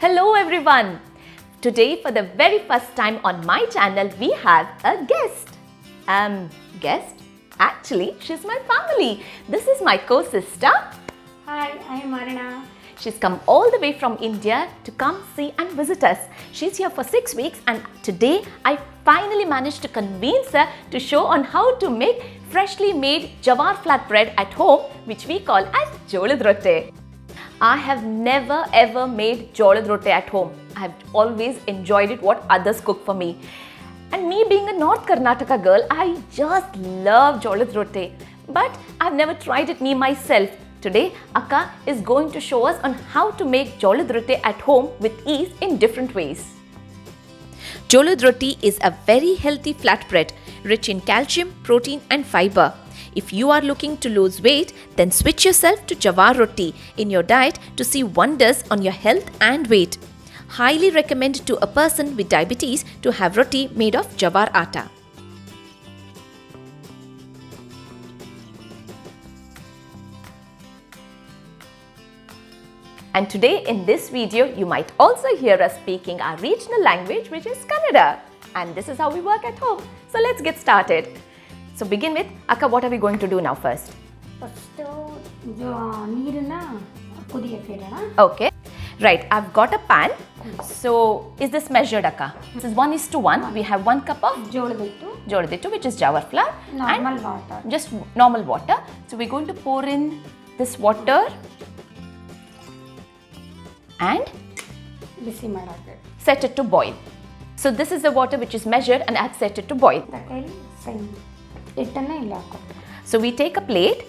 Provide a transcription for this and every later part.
Hello everyone! Today for the very first time on my channel we have a guest. Guest? Actually, she's my family. This is my co-sister. Hi, I am Aruna. She's come all the way from India to come see and visit us. She's here for 6 weeks and today I finally managed to convince her to show on how to make freshly made Jowar Flatbread at home, which we call as Jolad Roti. I have never ever made Jolad Roti at home. I have always enjoyed it what others cook for me. And me being a North Karnataka girl, I just love Jolad Roti. But I've never tried it me myself. Today, Akka is going to show us on how to make Jolad Roti at home with ease in different ways. Jolad Roti is a very healthy flatbread, rich in calcium, protein and fiber. If you are looking to lose weight, then switch yourself to Jowar Roti in your diet to see wonders on your health and weight. Highly recommend to a person with diabetes to have roti made of Jowar atta. And today in this video, you might also hear us speaking our regional language, which is Kannada. And this is how we work at home. So let's get started. So begin with, Akka, what are we going to do now first? First, ನೀರನ್ನ ಕುದಿಯಕ್ಕೆ ಇಡೋಣ. Okay. Right, I've got a pan. So is this measured, Akka? This is 1:1. We have 1 cup of ಜೋಳದ ಹಿಟ್ಟು, which is jowar flour. Normal water. Just normal water. So we're going to pour in this water and ಬಿಸಿ ಮಾಡಕ್ಕೆ. set it to boil. So this is the water which is measured and I have set it to boil. ತಟ್ಟೆಯಲ್ಲಿ ಹಿಟ್ಟನ್ನ ಇಲ್ಲಿ ಹಾಕೋ. So we take a plate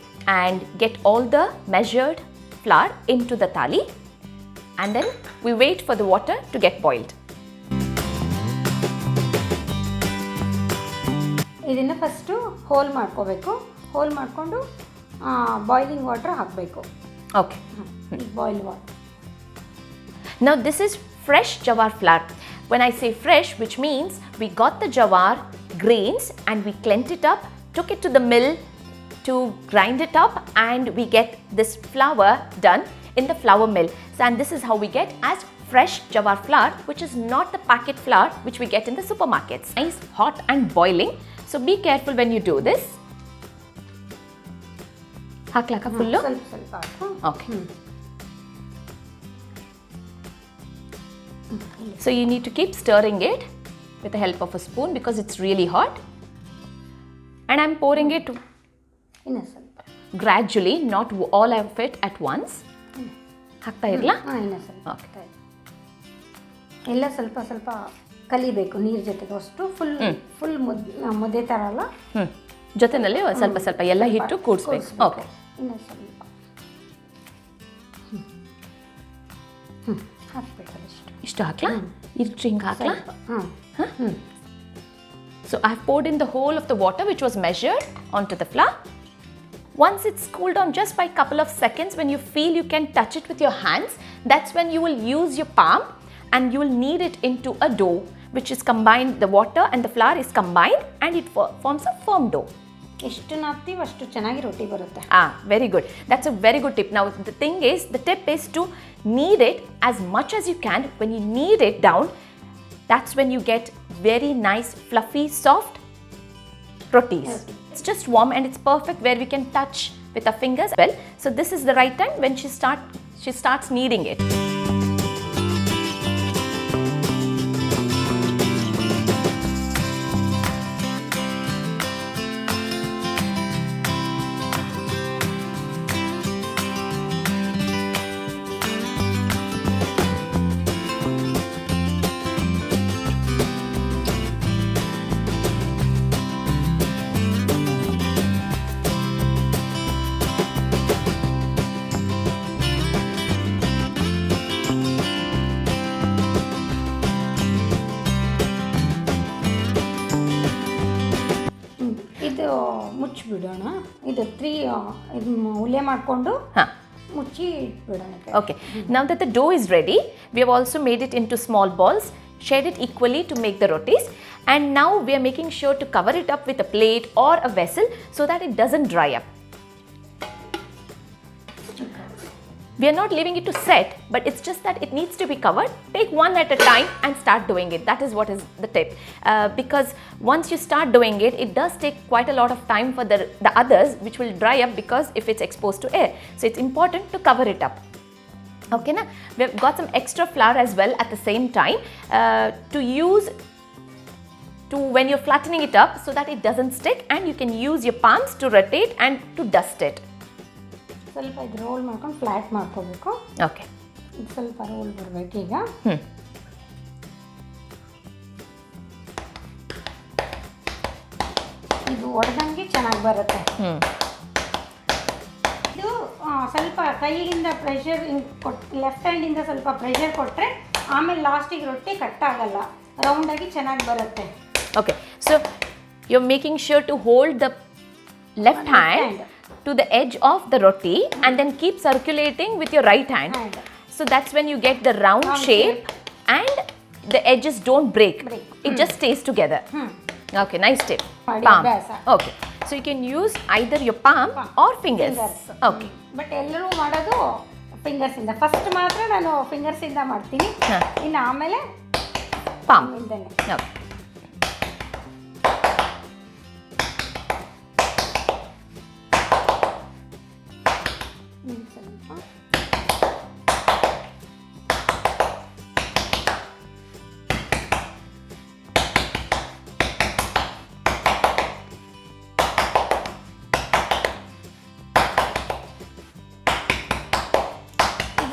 and get all the measured flour into the thali and then we wait for the water to get boiled. ಇದನ್ನ first hole ಮಾಡ್ಕೋಬೇಕು. Hole ಮಾಡ್ಕೊಂಡು boiling water ಹಾಕಬೇಕು. Okay. Boil water. Now this is fresh jowar flour. When I say fresh, which means we got the jowar grains and we cleaned it up, took it to the mill to grind it up and we get this flour done in the flour mill. So, and this is how we get as fresh jowar flour, which is not the packet flour which we get in the supermarkets. Nice, hot and boiling. So be careful when you do this. Haklaka fullu? ಸ್ವಲ್ಪ ಹಾಕು. Okay. So you need to keep stirring it with the help of a spoon because it's really hot. And I'm pouring it ಇನ್ನು ಸ್ವಲ್ಪ. gradually, not all of it at once. ಹಾಕ್ತಾ ಇರಲ್ಲ? ಇನ್ನು ಸ್ವಲ್ಪ. Okay. ಎಲ್ಲ ಸ್ವಲ್ಪ ಸ್ವಲ್ಪ ಕಲಿಬೇಕು ನೀರು ಜೊತೆಗೆ ಅಷ್ಟು ಫುಲ್ ಮುದ್ದೆ ಥರ ಅಲ್ಲ. ಜೊತೆನಲ್ಲಿ ಸ್ವಲ್ಪ ಸ್ವಲ್ಪ ಎಲ್ಲ ಹಿಟ್ಟು ಕೂಡಿಸ್ಬೇಕು. ಓಕೆ. ಇನ್ನು ಸ್ವಲ್ಪ ಹಾಕ್ಬೇಕು ಅಷ್ಟು. ಇಷ್ಟು ಹಾಕ್ಲಾ? ಇಷ್ಟು ಹಿಂಗೆ ಹಾಕ್ಲಾ? ಹಾಂ. So I've poured in the whole of the water which was measured onto the flour. Once it's cooled down just by a couple of seconds, when you feel you can touch it with your hands, that's when you will use your palm and you will knead it into a dough which is combined, the water and the flour is combined and it forms a firm dough. ಎಷ್ಟು ನಾದ್ತೀವಿ ಅಷ್ಟು ಚೆನ್ನಾಗಿ ರೊಟ್ಟಿ ಬರುತ್ತೆ. Very good. That's a very good tip. Now the tip is to knead it as much as you can. When you knead it down, that's when you get very nice, fluffy, soft rotis. It's just warm and it's perfect where we can touch with our fingers. Well, so this is the right time when she starts kneading it. ಇದು ಮುಚ್ಚಿಬಿಡೋಣ. ಇದು 3 ಇದು ಉಲ್ಲೆ ಮಾಡಿಕೊಂಡು ಮುಚ್ಚಿ ಇಟ್ಬಿಡೋಣ. Okay. Now that the dough is ready, we have also made it into small balls, shared it equally to make the rotis, and now we are making sure to cover it up with a plate or a vessel so that it doesn't dry up. We are not leaving it to set, but it's just that it needs to be covered. Take one at a time and start doing it. That is what is the tip. Because once you start doing it, it does take quite a lot of time for the others, which will dry up because if it's exposed to air. So it's important to cover it up. Okay, na? We've got some extra flour as well at the same time to use when you're flattening it up so that it doesn't stick, and you can use your palms to rotate and to dust it. ಸ್ವಲ್ಪ ಇದು roll ಮಾಡ್ಕೊಂಡು flat ಮಾಡ್ಕೋಬೇಕು. Okay, ಇದು ಸ್ವಲ್ಪ roll ಬರಬೇಕು ಈಗ. ಇದು ಒಡೆದಂಗೆ ಚೆನ್ನಾಗಿ ಬರುತ್ತೆ. ಇದು ಸ್ವಲ್ಪ ಕೈಯಿಂದ ಪ್ರೆಷರ್ ಲೆಫ್ಟ್ ಹ್ಯಾಂಡಿಂದ ಸ್ವಲ್ಪ ಪ್ರೆಷರ್ ಕೊಟ್ಟರೆ ಆಮೇಲೆ ಲಾಸ್ಟಿಗೆ ರೊಟ್ಟಿ ಕಟ್ ಆಗಲ್ಲ, ರೌಂಡಾಗಿ ಚೆನ್ನಾಗಿ ಬರುತ್ತೆ. Okay, so you're making sure to hold the left hand to the edge of the roti and then keep circulating with your right hand. So that's when you get the round shape and the edges don't break. It just stays together. Okay, nice tip. Palm. Okay, so you can use either your palm or fingers. Okay. But ಎಲ್ಲರೂ ಮಾಡೋದು ಫಿಂಗರ್ಸಿಂದ. First ಮಾತ್ರ ನಾನು ಫಿಂಗರ್ಸಿಂದ ಮಾಡ್ತೀನಿ, ಇನ್ನು ಆಮೇಲೆ palm. Okay.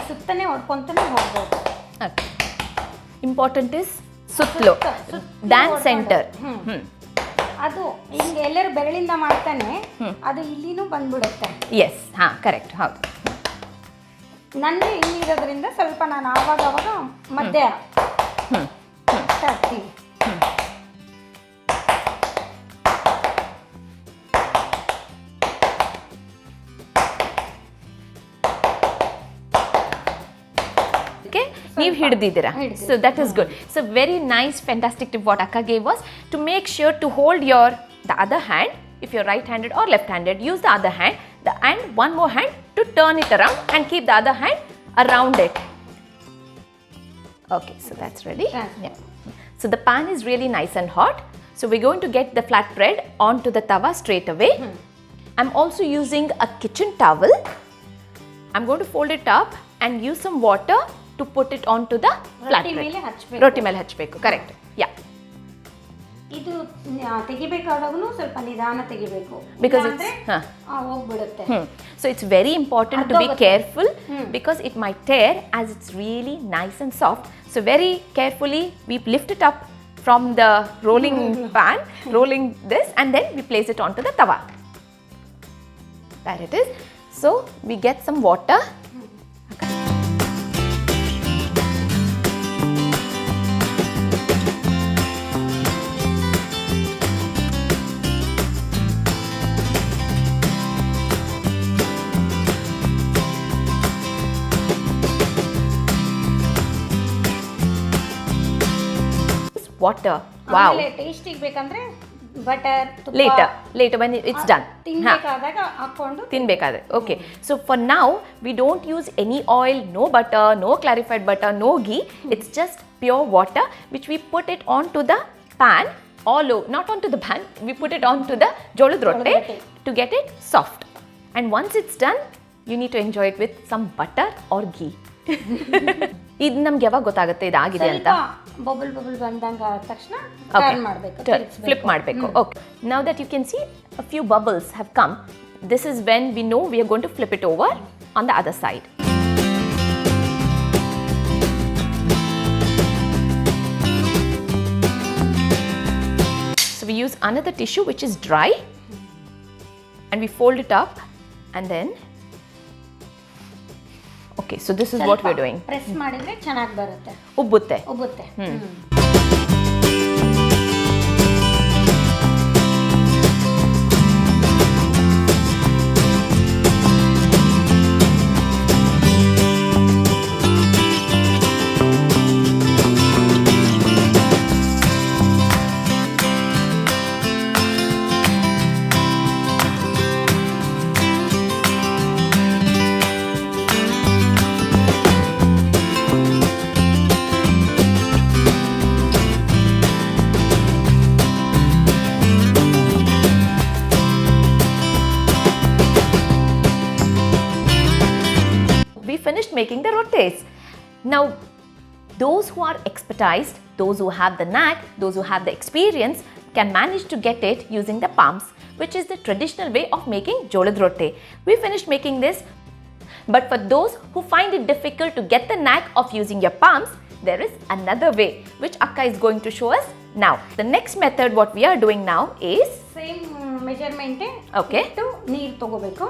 ಸುತ್ತನೇ ಹೊಡ್ಕೊಂತಾನೆ ಹೋಗ್ಬೋದು. Okay. Important is sutlo than center. ಅದು ಹಿಂಗೆ ಎಲ್ಲರೂ ಬೆರಳಿಂದ ಮಾಡ್ತಾನೆ, ಅದು ಇಲ್ಲಿನೂ ಬಂದ್ಬಿಡುತ್ತೆ. Yes, ಹಾ ಕರೆಕ್ಟ್, ಹೌದು. ನನಗೆ ಇಲ್ಲಿರೋದ್ರಿಂದ ಸ್ವಲ್ಪ ನಾನು ಆವಾಗ ಮಧ್ಯ ಹಾಕ್ತೀನಿ. ನೀವು ಹಿಡಿದಿದ್ದೀರಾ, so that is good. So very nice, fantastic tip what Akka gave us, to make sure to hold the other hand. If you're right-handed or left-handed, use the other hand and one more hand to turn it around and keep the other hand around it. Okay, so that's ready. Yeah. So the pan is really nice and hot, so we're going to get the flatbread onto the tawa straight away. I'm also using a kitchen towel. I'm going to fold it up and use some water to put it onto the flatbread. Roti ಮೇಲೆ ಹಚ್ಚಬೇಕು, correct. Yeah. ಇದು ತೆಗಿಬೇಕಾದಾಗೂ ಸ್ವಲ್ಪ ನಿಧಾನ ತೆಗಿಬೇಕು, because it's ಹೋಗ್ಬಿಡುತ್ತೆ. So it's very important to be careful because it might tear as it's really nice and soft. So very carefully we lift it up from the rolling pan, rolling this, and then we place it onto the tawa. There it is. So we get some water. Water. Wow. ಟೇಸ್ಟಿಗೆ ಬೇಕಂದ್ರೆ butter, later when it's done. ತಿನ್ಬೇಕಾದಾಗ ಹಾಕೊಂಡು ತಿನ್ಬೇಕಾದ್ರೆ. Okay, so for now we don't use any oil, no butter, no clarified butter, no ghee. It's just pure water which we put it onto the pan, all over, not onto the pan, we put it onto the Jolad Roti to get it soft. And once it's done, you need to enjoy it with some butter or ghee. ಇದು ನಮ್ಗೆ ಯಾವಾಗ ಗೊತ್ತಾಗುತ್ತೆ ಇದಾಗಿದೆ ಅಂತ? Bubble ಬಂದಂಗ ಆದ ತಕ್ಷಣ turn ಮಾಡಬೇಕು, ಫ್ಲಿಪ್ ಮಾಡಬೇಕು. Okay, now that you can see a few bubbles have come. This is when we know we are going to flip it over on the other side. So we use another tissue which is dry and we fold it up and then okay, so this is what we're doing. Press ಮಾಡಿದ್ರೆ ಚೆನ್ನಾಗಿ ಬರುತ್ತೆ, ಉಬ್ಬುತ್ತೆ. making the rotis. Now, those who are expertised, those who have the knack, those who have the experience can manage to get it using the palms, which is the traditional way of making Jolad Roti. We finished making this, but for those who find it difficult to get the knack of using your palms, there is another way which Akka is going to show us now. The next method what we are doing now is same measurement okay. ನೀರು ತಗೋಬೇಕು.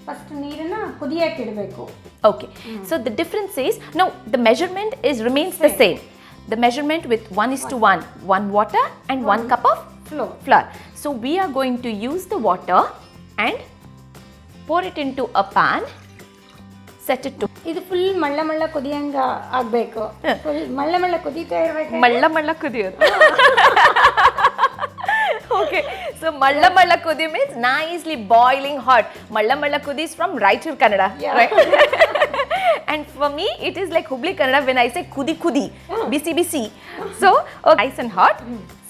First ನೀರನ್ನ ಕುದಿಯಕ್ಕೆ ಇಡಬೇಕು. Okay. So the difference is, no, the measurement remains the same. The measurement with 1:1, 1 water and 1 cup of flour. So we are going to use the water and pour it into a pan, set it to. ಇದು full ಮಳ್ಳ ಮಳ್ಳ ಕುದಿಯಂಗ ಆಗಬೇಕು. Full ಮಳ್ಳ ಮಳ್ಳ ಕುದೀತಾ ಇರಬೇಕು. ಮಳ್ಳ ಮಳ್ಳ ಕುದಿಯೋದು. Okay, so malla malla kudi means nicely boiling hot. Malla malla kudi is from Raichur Kannada, right? And for me, it is like Hubli Kannada when I say kudi kudi, bisi bisi. So, nice and hot.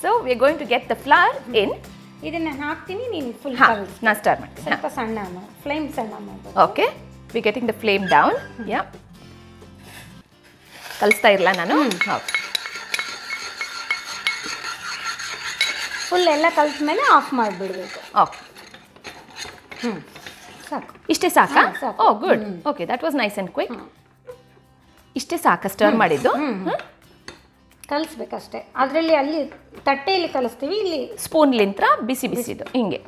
So, we are going to get the flour in. ಇದನ್ನ ಹಾಕ್ತೀನಿ, ನೀನು full ಕಲಸಿ. ನಾ start ಮಾಡಿ. ಸ್ವಲ್ಪ ಸಣ್ಣ flame ಸಣ್ಣ ಮಾಡಬೇಕು. Okay, we are getting the flame down. Yeah. ಕಲಿಸ್ತಾ ಇರಲ್ಲ ನಾನು. ಫುಲ್ ಎಲ್ಲ ಕಲಿತ ಮೇಲೆ ಆಫ್ ಮಾಡಿಬಿಡಬೇಕು. ಓಕೆ. ಸಾಕು. ಇಷ್ಟೇ ಸಾಕಾ? ಸಾಕು. Oh good. Okay, that was nice and quick. ಇಷ್ಟೇ ಸಾಕಾ ಸ್ಟರ್ ಮಾಡಿದ್ದು? ಕಲಿಸ್ಬೇಕಷ್ಟೇ. ಅದರಲ್ಲಿ ಅಲ್ಲಿ ತಟ್ಟೆಯಲ್ಲಿ ಕಲಿಸ್ತೀವಿ, ಇಲ್ಲಿ ಸ್ಪೂನ್ಲಿಂತ್ರ ಬಿಸಿ ಬಿಸಿದು ಹಿಂಗೆ.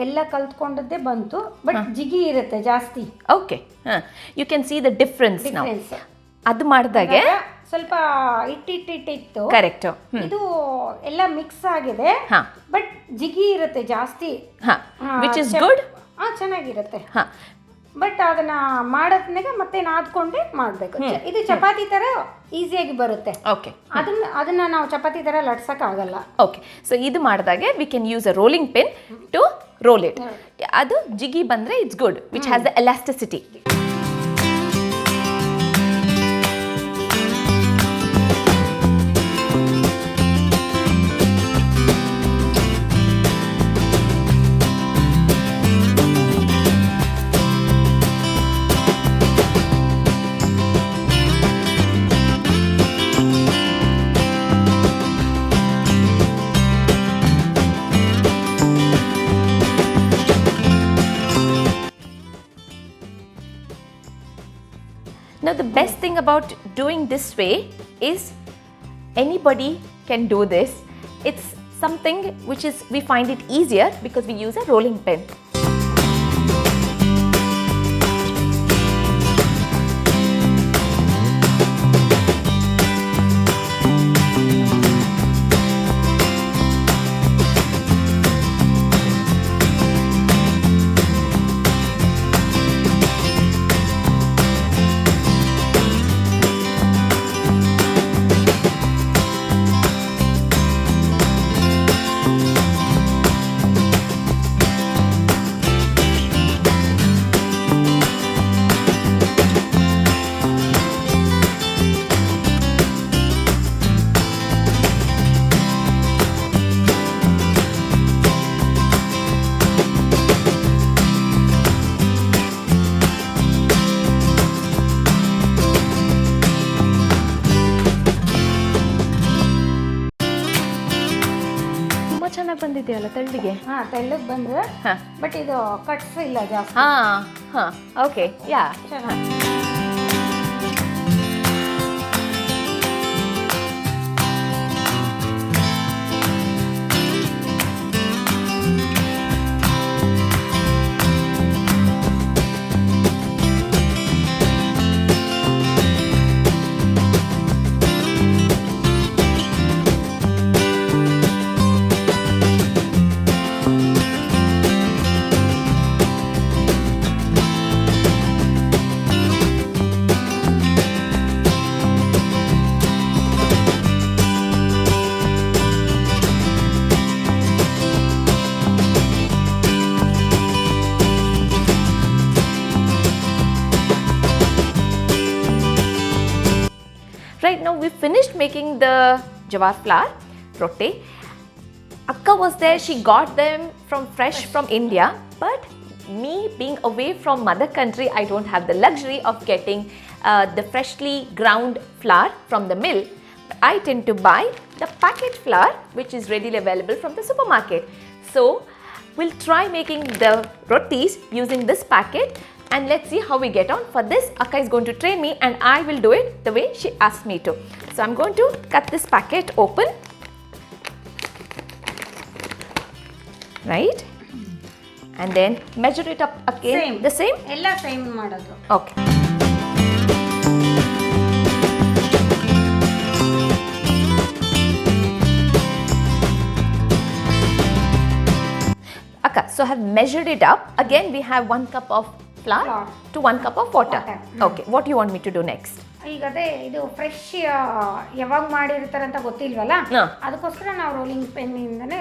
ಎಲ್ಲ ಕಲ್ತ್ಕೊಂಡದ್ದೇ ಬಂತು, ಬಟ್ ಜಿಗಿ ಇರುತ್ತೆ ಜಾಸ್ತಿ. Okay, you can see the difference ನಾವು. ಅದು ಮಾಡಿದಾಗೆ ಸ್ವಲ್ಪ ಇಟ್ಟಿತ್ತು. ಕರೆಕ್ಟ್. ಇದು ಎಲ್ಲ ಮಿಕ್ಸ್ ಆಗಿದೆ, ಬಟ್ ಜಿಗಿ ಇರುತ್ತೆ ಜಾಸ್ತಿ. Which is good. ಚೆನ್ನಾಗಿರುತ್ತೆ. ಬಟ್ ಅದನ್ನ ಮಾಡೋದ್ನಾಗ ಮತ್ತೆ ನಾದ್ಕೊಂಡೆ ಮಾಡಬೇಕು. ಇದು ಚಪಾತಿ ತರ ಈಸಿಯಾಗಿ ಬರುತ್ತೆ. ಓಕೆ, ಅದನ್ನ ನಾವು ಚಪಾತಿ ತರ ಲಟ್ಸಕ್ ಆಗಲ್ಲ. ಓಕೆ, ಸೊ ಇದು ಮಾಡಿದಾಗೆ we can use a rolling pin to roll it. ಅದು ಜಿಗಿ ಬಂದ್ರೆ it's good, which has the elasticity. Now the best thing about doing this way is anybody can do this. It's something which is, we find it easier because we use a rolling pin. ಬಂದಿದೆಯಲ್ಲ ತೆಳ್ಳಗೆ. ತೆಳ್ಳಗೆ ಬಂದ್ರೆ, but ಇದು cuts ಇಲ್ಲ ಜಾಸ್ತಿ. Okay, yeah. Right now we finished making the jawar flour roti. Akka was there, she got them fresh from India, but me being away from mother country, I don't have the luxury of getting the freshly ground flour from the mill. I tend to buy the packet flour which is readily available from the supermarket. So we'll try making the rotis using this packet and let's see how we get on. For this, Akka is going to train me and I will do it the way she asked me to. So I'm going to cut this packet open. Right? And then measure it up again. Same. The same? Ella same ಮಾಡೋದು. Okay. Akka, so I have measured it up. Again, we have 1 cup of flour to 1 cup of water. Okay, what do you want me to do next? ಈಗ ಅದೇ ಇದು fresh ಯಾವಾಗ ಮಾಡಿರ್ತಾರೆ ಅಂತ ಗೊತ್ತಿಲ್ವಲ್ಲ, ಅದಕ್ಕೋಸ್ಕರ ನಾವು rolling pen ಇಂದನೇ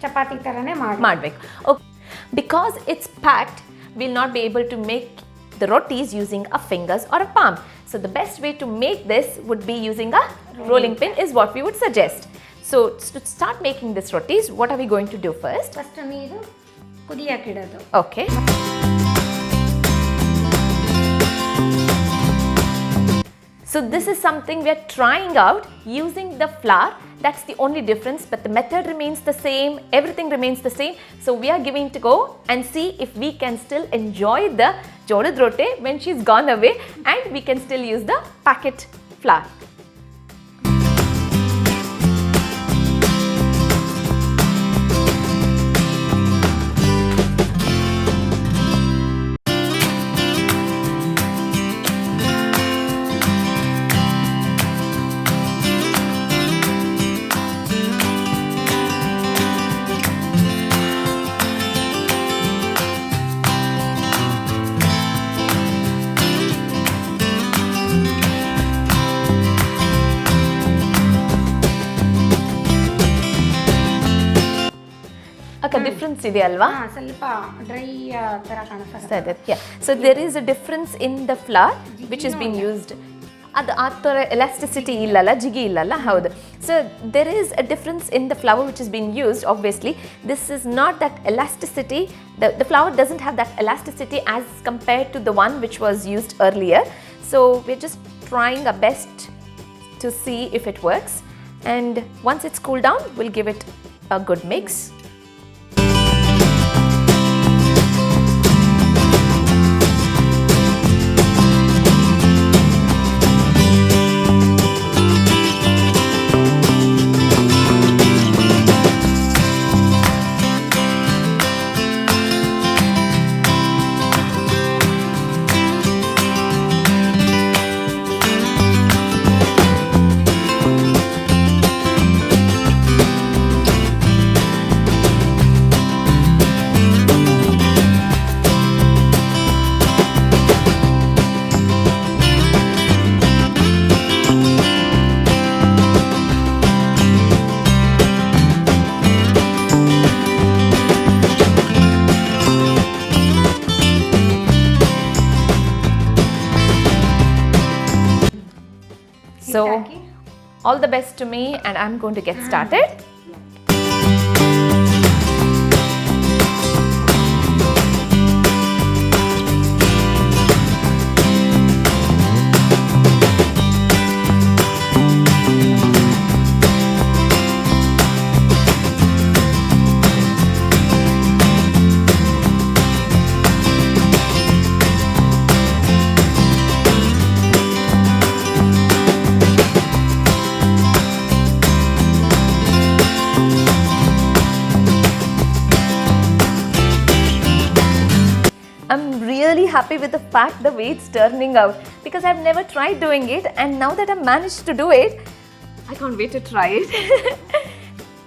chapati ತರನೇ ಮಾಡಬೇಕು. Okay. Because it's packed, we'll not be able to make the rotis using our fingers or a palm. So the best way to make this would be using a rolling pin is what we would suggest. So to start making this rotis, what are we going to do first? First ನೀರು ಕುದಿಯಕ್ಕೆ ಇಡೋದು. Okay. So this is something we are trying out using the flour. That's the only difference, but the method remains the same, everything remains the same. So we are giving to go and see if we can still enjoy the Jolad Roti when she's gone away and we can still use the packet flour. Difference ಇದೆ ಅಲ್ವಾ? ಸ್ವಲ್ಪ dry ತರ ಕಾಣಿಸುತ್ತೆ. Yeah. So there is a difference in the flour which is being used. ಅದು ಆ ಥರ elasticity ಇಲ್ಲಲ್ಲ, ಜಿಗಿ ಇಲ್ಲಲ್ಲ, ಹೌದು. So there is a difference in the flour which is being used. Obviously this is not that elasticity, the flour doesn't have that elasticity as compared to the one which was used earlier. So we're just trying our best to see if it works, and once it's cooled down we'll give it a good mix. So all the best to me and I'm going to get started. I'm really happy with the fact the way it's turning out because I've never tried doing it, and now that I've managed to do it, I can't wait to try it.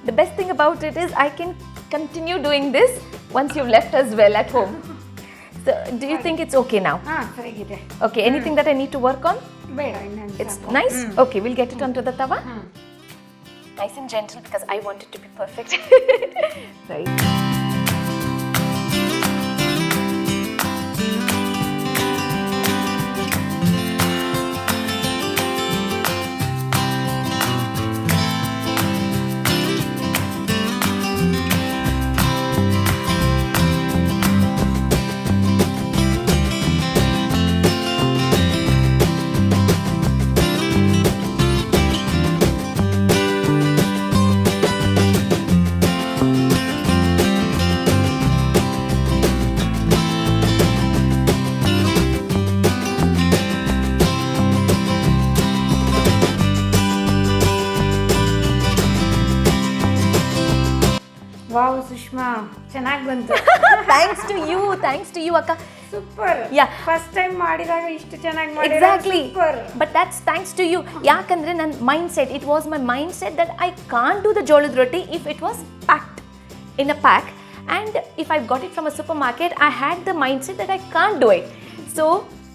The best thing about it is I can continue doing this once you've left as well at home. So do you think it's okay now? ಸರಿಗಿದೆ. Okay, anything that I need to work on? ಬೇಡ ಇನ್ನೊಂದು. It's nice? Okay, we'll get it onto the tawa. Nice and gentle because I want it to be perfect. Right. ಬಂತು. Thanks to you, Akka. Super. Yeah. First time ಮಾಡಿದಾಗ ಇಷ್ಟು ಚೆನ್ನಾಗಿ ಮಾಡಿದ್ರೆ Exactly. Super. But that's thanks to you. ಯಾಕಂದ್ರೆ ನನ್ನ mindset, it was my mindset that I can't do the Jolad Roti if it was packed in a pack. And if I got it from a supermarket, I had the mindset that I can't do it. So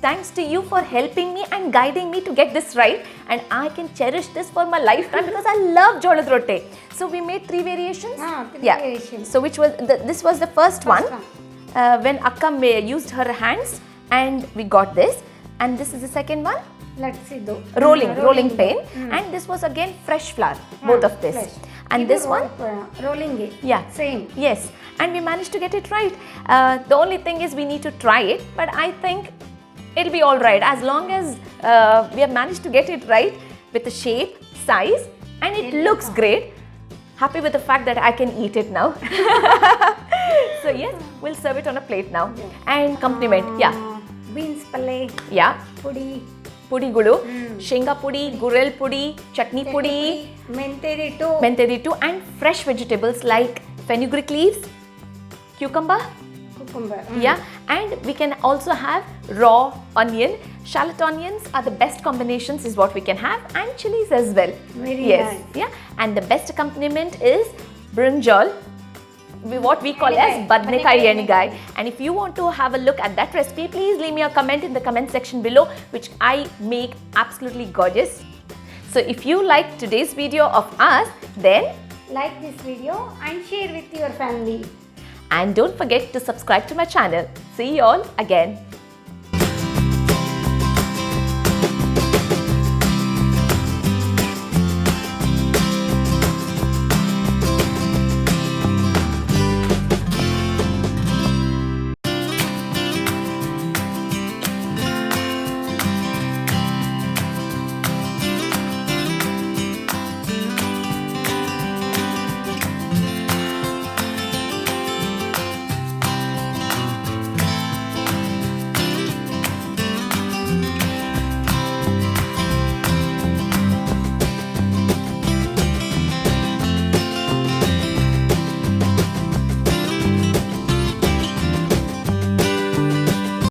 thanks to you for helping me and guiding me to get this right, and I can cherish this for my lifetime because I love Jolad Roti. So we made 3 variations. Three variations. So which was this was the first one. When Akka used her hands and we got this, and this is the second one. Let's see do. Rolling pain, and this was again fresh flour, both of this. Fresh. And this one, rolling it. yeah, Same. yes, and we managed to get it right. The only thing is we need to try it, but I think it'll be all right as long as we have managed to get it right with the shape, size, and it looks great. Happy with the fact that I can eat it now. So yes, we'll serve it on a plate now. And accompaniment, Beans palle. yeah, Pudi. ಪುಡಿಗಳು, ಶೇಂಗಾ ಪುಡಿ, ಗುರೆಲ್ ಪುಡಿ, ಚಟ್ನಿ ಪುಡಿ, ಮೆಂತೆ ಹಿಟ್ಟು, and fresh vegetables like fenugreek leaves, cucumber. Yeah, and we can also have raw onion. Shallot onions are the best combinations is what we can have, and chilies as well. Very nice. Yeah, and the best accompaniment is brinjal, what we call as badnekai enigai. And if you want to have a look at that recipe, please leave me a comment in the comment section below, which I make absolutely gorgeous. So if you like today's video of us, then like this video and share with your family. And don't forget to subscribe to my channel. See you all again.